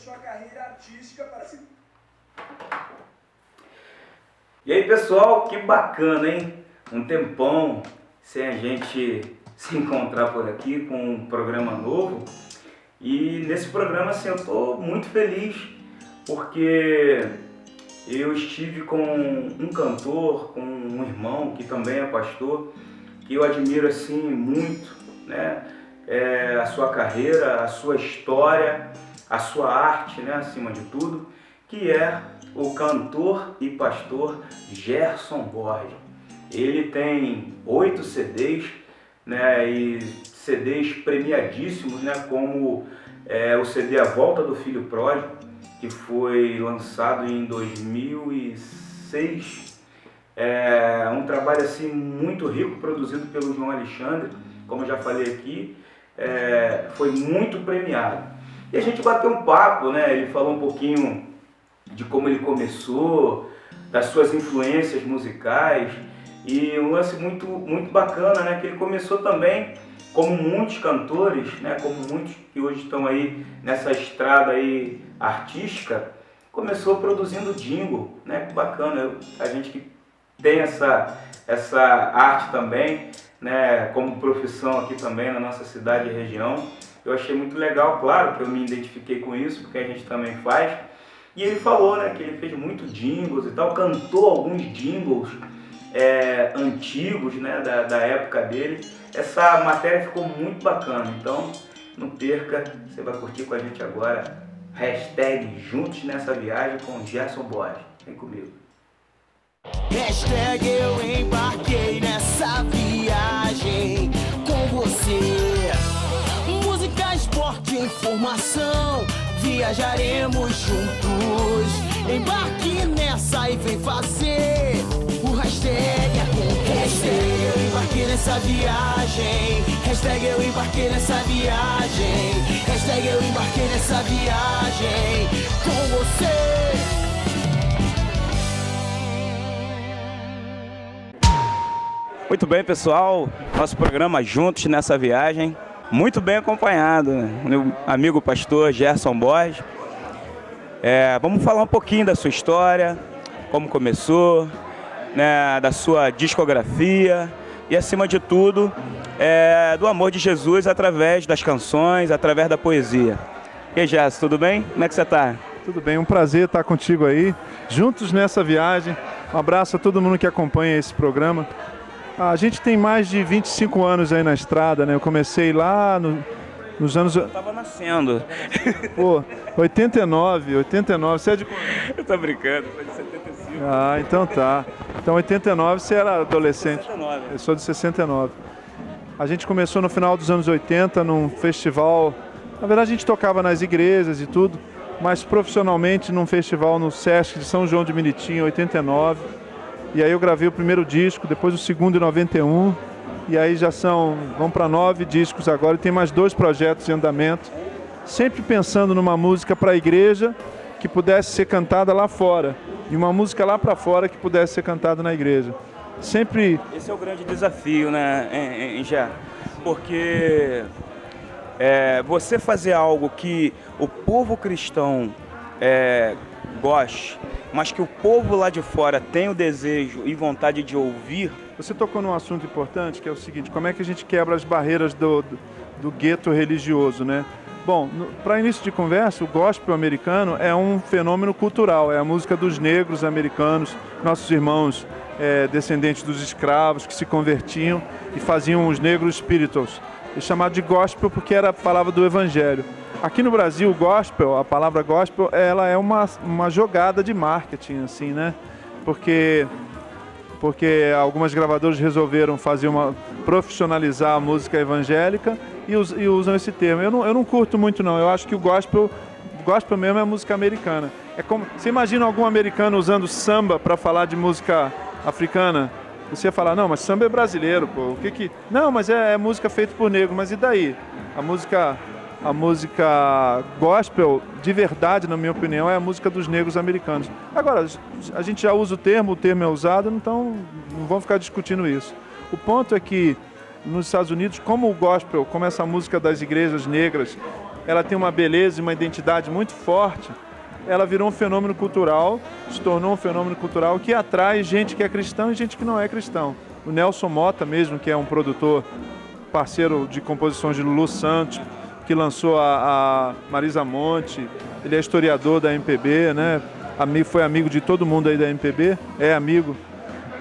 sua carreira artística para se... E aí, pessoal, que bacana, hein? Um tempão sem a gente se encontrar por aqui com um programa novo. E nesse programa, assim, eu estou muito feliz porque eu estive com um cantor, com um irmão que também é pastor, que eu admiro assim muito, né? A sua carreira, a sua história, a sua arte, né? Acima de tudo, que é o cantor e pastor Gerson Borges. Ele tem 8 CDs, né? E CDs premiadíssimos, né? Como o CD A Volta do Filho Pródigo, que foi lançado em 2006. É um trabalho assim muito rico, produzido pelo João Alexandre, como eu já falei aqui, foi muito premiado. E a gente bateu um papo, né? Ele falou um pouquinho de como ele começou, das suas influências musicais, e um lance muito, muito bacana, né? Que ele começou também, como muitos cantores, né? Como muitos que hoje estão aí nessa estrada aí artística, começou produzindo jingle, né? Que bacana, a gente que tem essa arte também, né, como profissão aqui também na nossa cidade e região. Eu achei muito legal, claro que eu me identifiquei com isso, porque a gente também faz. E ele falou, né, que ele fez muito jingles e tal, cantou alguns jingles antigos, né, da época dele. Essa matéria ficou muito bacana, então não perca, você vai curtir com a gente agora. Hashtag Juntos Nessa Viagem com Gerson Borges. Vem comigo. Hashtag eu embarquei nessa viagem com você. Música, esporte, informação, viajaremos juntos. Embarque nessa e vem fazer o hashtag acontecer. Hashtag eu embarquei nessa viagem. Hashtag eu embarquei nessa viagem. Hashtag eu embarquei nessa viagem com você. Muito bem, pessoal, nosso programa Juntos Nessa Viagem, muito bem acompanhado, né? Meu amigo pastor Gerson Borges. Vamos falar um pouquinho da sua história, como começou, né, da sua discografia e, acima de tudo, do amor de Jesus através das canções, através da poesia. E aí, Gerson, tudo bem? Como é que você está? Tudo bem, um prazer estar contigo aí, juntos nessa viagem. Um abraço a todo mundo que acompanha esse programa. A gente tem mais de 25 anos aí na estrada, né? Eu comecei lá nos anos... Eu estava nascendo. Pô, 89, você é de quando? Eu tô brincando, sou de 75. Ah, então tá. Então 89 você era adolescente. 69. Eu sou de 69. A gente começou no final dos anos 80 num festival. Na verdade a gente tocava nas igrejas e tudo, mas profissionalmente num festival no Sesc de São João de Meriti, em 89. E aí eu gravei o primeiro disco, depois o segundo em 91. E aí vão para 9 discos agora e tem mais 2 projetos em andamento. Sempre pensando numa música para a igreja que pudesse ser cantada lá fora. E uma música lá para fora que pudesse ser cantada na igreja. Sempre... Esse é o grande desafio, né, Gé? Porque você fazer algo que o povo cristão goste, mas que o povo lá de fora tem o desejo e vontade de ouvir. Você tocou num assunto importante, que é o seguinte: como é que a gente quebra as barreiras do gueto religioso, né? Bom, para início de conversa, o gospel americano é um fenômeno cultural, é a música dos negros americanos, nossos irmãos descendentes dos escravos que se convertiam e faziam os negros spirituals. É chamado de gospel porque era a palavra do evangelho. Aqui no Brasil, o gospel, a palavra gospel, ela é uma jogada de marketing, assim, né? Porque algumas gravadoras resolveram profissionalizar a música evangélica e usam esse termo. Eu não curto muito, não. Eu acho que o gospel mesmo é a música americana. Você imagina algum americano usando samba para falar de música africana? Você ia falar, não, mas samba é brasileiro, pô. Não, mas é música feita por negro. Mas e daí? A música gospel, de verdade, na minha opinião, é a música dos negros americanos. Agora, a gente já usa o termo é usado, então não vamos ficar discutindo isso. O ponto é que, nos Estados Unidos, como o gospel, como essa música das igrejas negras, ela tem uma beleza e uma identidade muito forte, ela virou um fenômeno cultural, se tornou um fenômeno cultural que atrai gente que é cristão e gente que não é cristão. O Nelson Motta mesmo, que é um produtor parceiro de composições de Lulu Santos, que lançou a Marisa Monte, ele é historiador da MPB, né? Foi amigo de todo mundo aí da MPB, é amigo.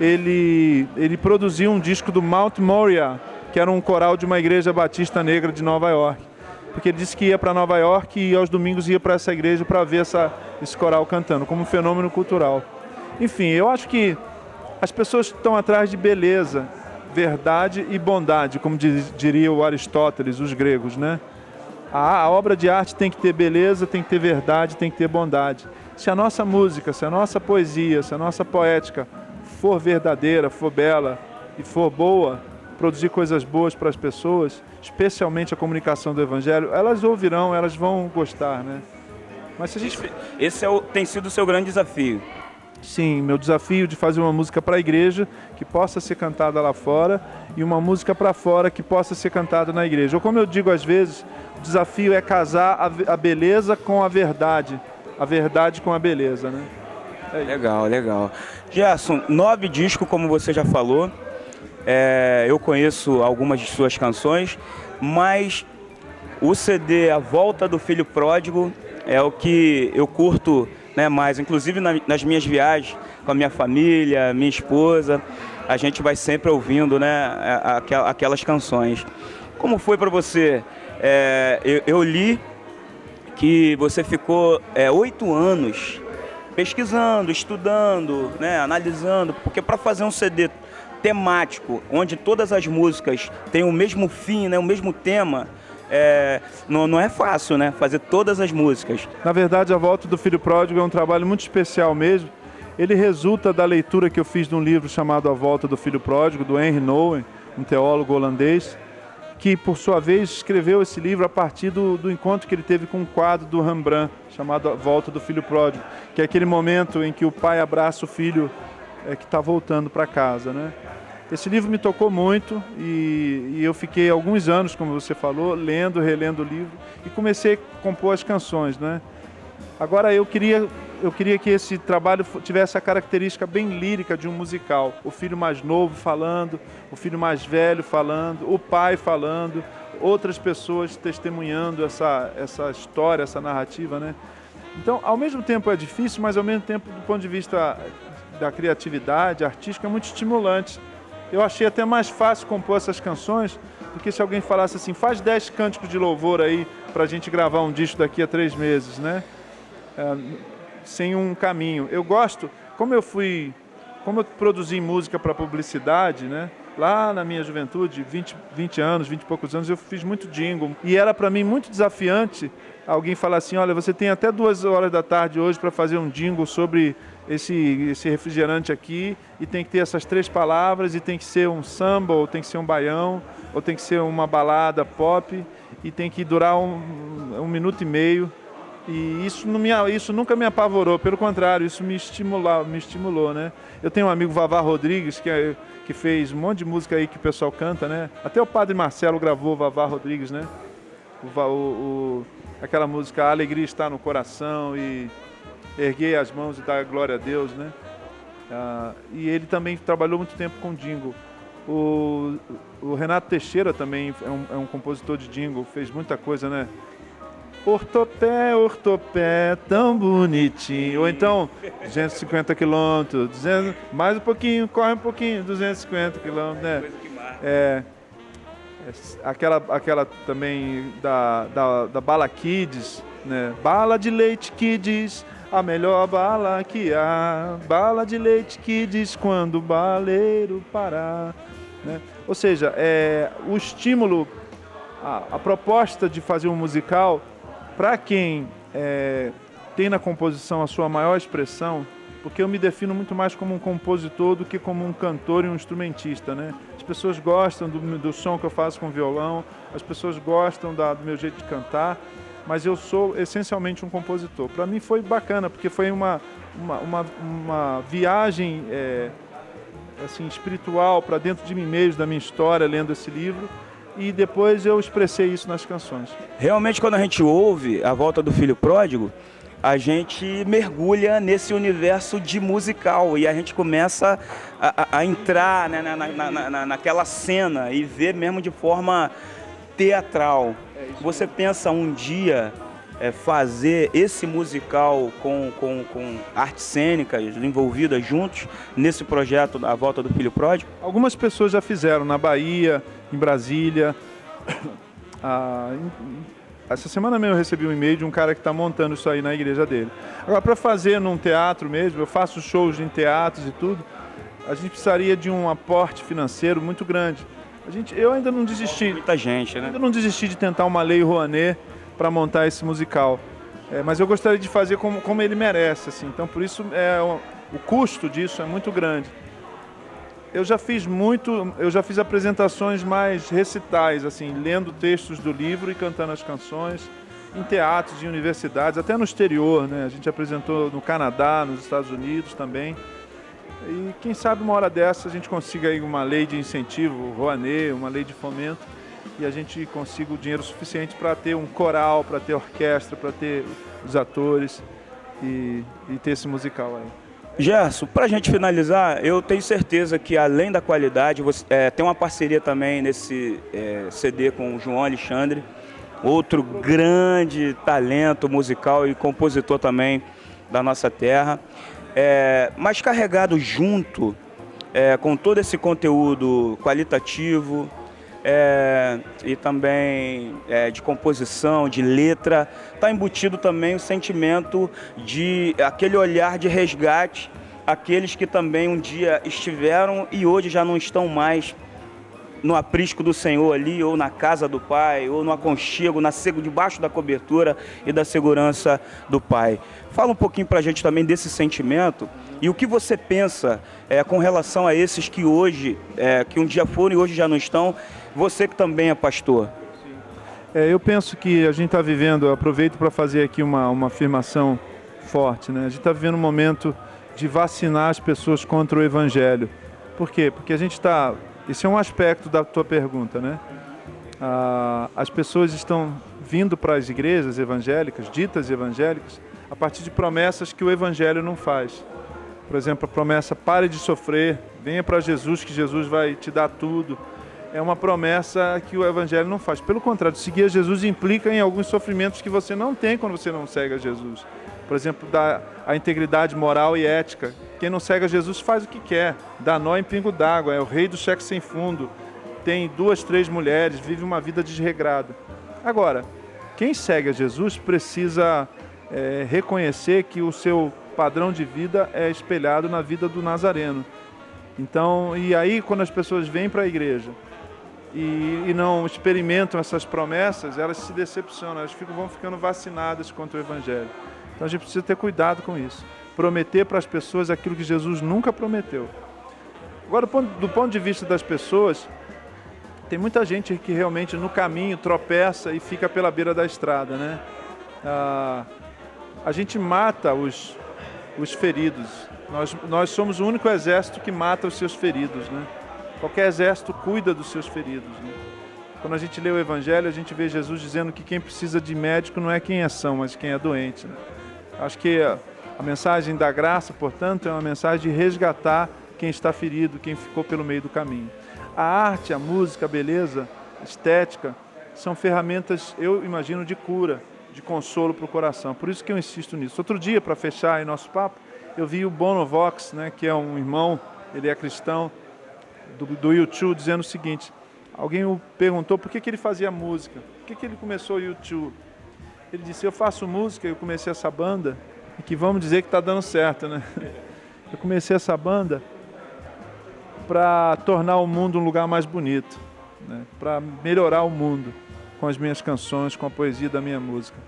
Ele produziu um disco do Mount Moriah, que era um coral de uma igreja batista negra de Nova York. Porque ele disse que ia para Nova York e aos domingos ia para essa igreja para ver esse coral cantando, como um fenômeno cultural. Enfim, eu acho que as pessoas estão atrás de beleza, verdade e bondade, como diria o Aristóteles, os gregos, né? A obra de arte tem que ter beleza, tem que ter verdade, tem que ter bondade. Se a nossa música, se a nossa poesia, se a nossa poética for verdadeira, for bela e for boa, produzir coisas boas para as pessoas, especialmente a comunicação do Evangelho, elas ouvirão, elas vão gostar, né? Mas se a gente... Esse tem sido o seu grande desafio. Sim, meu desafio de fazer uma música para a igreja que possa ser cantada lá fora e uma música para fora que possa ser cantada na igreja. Ou como eu digo às vezes, o desafio é casar a beleza com a verdade com a beleza, né? Legal, legal. Gerson, 9 discos, como você já falou. Eu conheço algumas de suas canções, mas o CD A Volta do Filho Pródigo é o que eu curto, né, mais. Inclusive nas minhas viagens com a minha família, minha esposa, a gente vai sempre ouvindo, né, aquelas canções. Como foi para você? Eu li que você ficou 8 anos pesquisando, estudando, né, analisando, porque para fazer um CD temático, onde todas as músicas têm o mesmo fim, né, o mesmo tema, não é fácil, né, fazer todas as músicas. Na verdade, A Volta do Filho Pródigo é um trabalho muito especial mesmo. Ele resulta da leitura que eu fiz de um livro chamado A Volta do Filho Pródigo, do Henry Nouwen, um teólogo holandês, que, por sua vez, escreveu esse livro a partir do encontro que ele teve com um quadro do Rembrandt, chamado A Volta do Filho Pródigo, que é aquele momento em que o pai abraça o filho que está voltando para casa, né? Esse livro me tocou muito e eu fiquei alguns anos, como você falou, lendo, relendo o livro e comecei a compor as canções, né? Agora eu queria que esse trabalho tivesse a característica bem lírica de um musical. O filho mais novo falando, o filho mais velho falando, o pai falando, outras pessoas testemunhando essa história, essa narrativa, né? Então, ao mesmo tempo é difícil, mas ao mesmo tempo, do ponto de vista da criatividade artística, é muito estimulante. Eu achei até mais fácil compor essas canções do que se alguém falasse assim, faz 10 cânticos de louvor aí pra gente gravar um disco daqui a 3 meses, né? Sem um caminho. Eu gosto, como eu produzi música para publicidade, né? Lá na minha juventude, 20 anos, 20 e poucos anos, eu fiz muito jingle. E era para mim muito desafiante alguém falar assim, olha, você tem até 2 horas da tarde hoje para fazer um jingle sobre esse refrigerante aqui e tem que ter essas 3 palavras e tem que ser um samba, ou tem que ser um baião, ou tem que ser uma balada pop e tem que durar 1 minuto e meio. E isso nunca me apavorou, pelo contrário, isso me estimulou, né? Eu tenho um amigo, Vavá Rodrigues, que fez um monte de música aí que o pessoal canta, né? Até o Padre Marcelo gravou Vavá Rodrigues, né? Aquela música A Alegria Está no Coração e Erguei as Mãos e Dar Glória a Deus, né? E ele também trabalhou muito tempo com jingle. O Renato Teixeira também é um compositor de jingle, fez muita coisa, né? Ortopé, tão bonitinho. Ou então, 250 quilômetros, mais um pouquinho, corre um pouquinho, 250 quilômetros, né? Aquela também da Bala Kids, né? Bala de leite Kids, a melhor bala que há. Bala de leite Kids, quando o baleiro parar, né? Ou seja, o estímulo, a proposta de fazer um musical, para quem tem na composição a sua maior expressão, porque eu me defino muito mais como um compositor do que como um cantor e um instrumentista, né? As pessoas gostam do som que eu faço com violão, as pessoas gostam do meu jeito de cantar, mas eu sou essencialmente um compositor. Para mim foi bacana, porque foi uma viagem assim, espiritual para dentro de mim mesmo, da minha história, lendo esse livro. e depois eu expressei isso nas canções. Realmente, quando a gente ouve A Volta do Filho Pródigo, a gente mergulha nesse universo de musical e a gente começa a entrar, né, naquela cena e ver mesmo de forma teatral. Você pensa um dia fazer esse musical com artes cênicas envolvidas juntos nesse projeto A Volta do Filho Pródigo? Algumas pessoas já fizeram na Bahia, em Brasília. Essa semana mesmo eu recebi um e-mail de um cara que está montando isso aí na igreja dele. Agora, para fazer num teatro mesmo, eu faço shows em teatros e tudo, a gente precisaria de um aporte financeiro muito grande. Eu ainda não desisti. Muita gente, né? Ainda não desisti de tentar uma lei Rouanet para montar esse musical. Mas eu gostaria de fazer como ele merece, assim. Então, por isso, o custo disso é muito grande. Eu já fiz apresentações mais recitais, assim, lendo textos do livro e cantando as canções, em teatros, em universidades, até no exterior, né? A gente apresentou no Canadá, nos Estados Unidos também. E quem sabe uma hora dessa a gente consiga aí uma lei de incentivo, Rouanet, uma lei de fomento, e a gente consiga o dinheiro suficiente para ter um coral, para ter orquestra, para ter os atores e ter esse musical aí. Gerson, para a gente finalizar, eu tenho certeza que além da qualidade, você tem uma parceria também nesse CD com o João Alexandre, outro grande talento musical e compositor também da nossa terra, mas carregado junto com todo esse conteúdo qualitativo e também de composição, de letra, está embutido também o sentimento de aquele olhar de resgate, aqueles que também um dia estiveram e hoje já não estão mais no aprisco do Senhor ali, ou na casa do Pai, ou no aconchego, debaixo da cobertura e da segurança do Pai. Fala um pouquinho para a gente também desse sentimento e o que você pensa com relação a esses que hoje, que um dia foram e hoje já não estão, você que também é pastor. Eu penso que a gente está vivendo, eu aproveito para fazer aqui uma afirmação forte, né? A gente está vivendo um momento de vacinar as pessoas contra o Evangelho. Por quê? Porque a gente está... Esse é um aspecto da tua pergunta, né? As pessoas estão vindo para as igrejas evangélicas, ditas evangélicas, a partir de promessas que o Evangelho não faz. Por exemplo, a promessa, pare de sofrer, venha para Jesus que Jesus vai te dar tudo. É uma promessa que o Evangelho não faz. Pelo contrário, seguir a Jesus implica em alguns sofrimentos que você não tem quando você não segue a Jesus. Por exemplo, a integridade moral e ética. Quem não segue a Jesus faz o que quer, dá nó em pingo d'água, é o rei do cheque sem fundo, tem 2, 3 mulheres, vive uma vida desregrada. Agora, quem segue a Jesus precisa reconhecer que o seu padrão de vida é espelhado na vida do Nazareno. Então, e aí quando as pessoas vêm para a igreja e não experimentam essas promessas, elas se decepcionam, elas vão ficando vacinadas contra o Evangelho. Então a gente precisa ter cuidado com isso. Prometer para as pessoas aquilo que Jesus nunca prometeu. Agora, do ponto de vista das pessoas, tem muita gente que realmente no caminho tropeça e fica pela beira da estrada, né? A gente mata os feridos. Nós somos o único exército que mata os seus feridos, né? Qualquer exército cuida dos seus feridos, né? Quando a gente lê o Evangelho, a gente vê Jesus dizendo que quem precisa de médico não é quem é são, mas quem é doente, né? Acho que a mensagem da graça, portanto, é uma mensagem de resgatar quem está ferido, quem ficou pelo meio do caminho. A arte, a música, a beleza, a estética, são ferramentas, eu imagino, de cura, de consolo para o coração. Por isso que eu insisto nisso. Outro dia, para fechar aí nosso papo, eu vi o Bono Vox, né, que é um irmão, ele é cristão, do U2, dizendo o seguinte: alguém o perguntou por que ele fazia música, por que ele começou o U2. Ele disse: eu faço música, eu comecei essa banda, e que vamos dizer que está dando certo, né? Eu comecei essa banda para tornar o mundo um lugar mais bonito, né? Para melhorar o mundo com as minhas canções, com a poesia da minha música.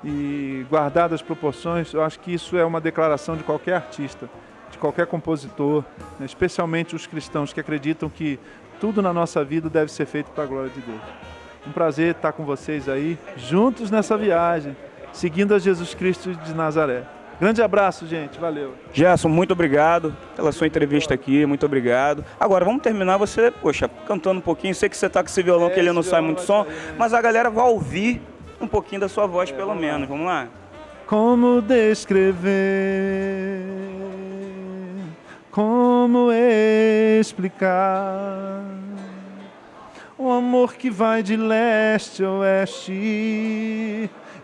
E guardadas as proporções, eu acho que isso é uma declaração de qualquer artista, de qualquer compositor, né? Especialmente os cristãos que acreditam que tudo na nossa vida deve ser feito para a glória de Deus. Um prazer estar com vocês aí, juntos nessa viagem, seguindo a Jesus Cristo de Nazaré. Grande abraço, gente. Valeu. Gerson, muito obrigado pela sua entrevista aqui, muito obrigado. Agora, vamos terminar, você, cantando um pouquinho. Sei que você tá com esse violão, que ele não sai muito som, mas a galera vai ouvir um pouquinho da sua voz, pelo menos. Vamos lá? Como descrever, como explicar o amor que vai de leste a oeste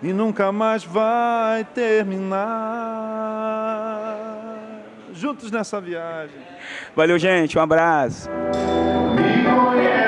e nunca mais vai terminar. Juntos nessa viagem. Valeu, gente. Um abraço. Me conhece.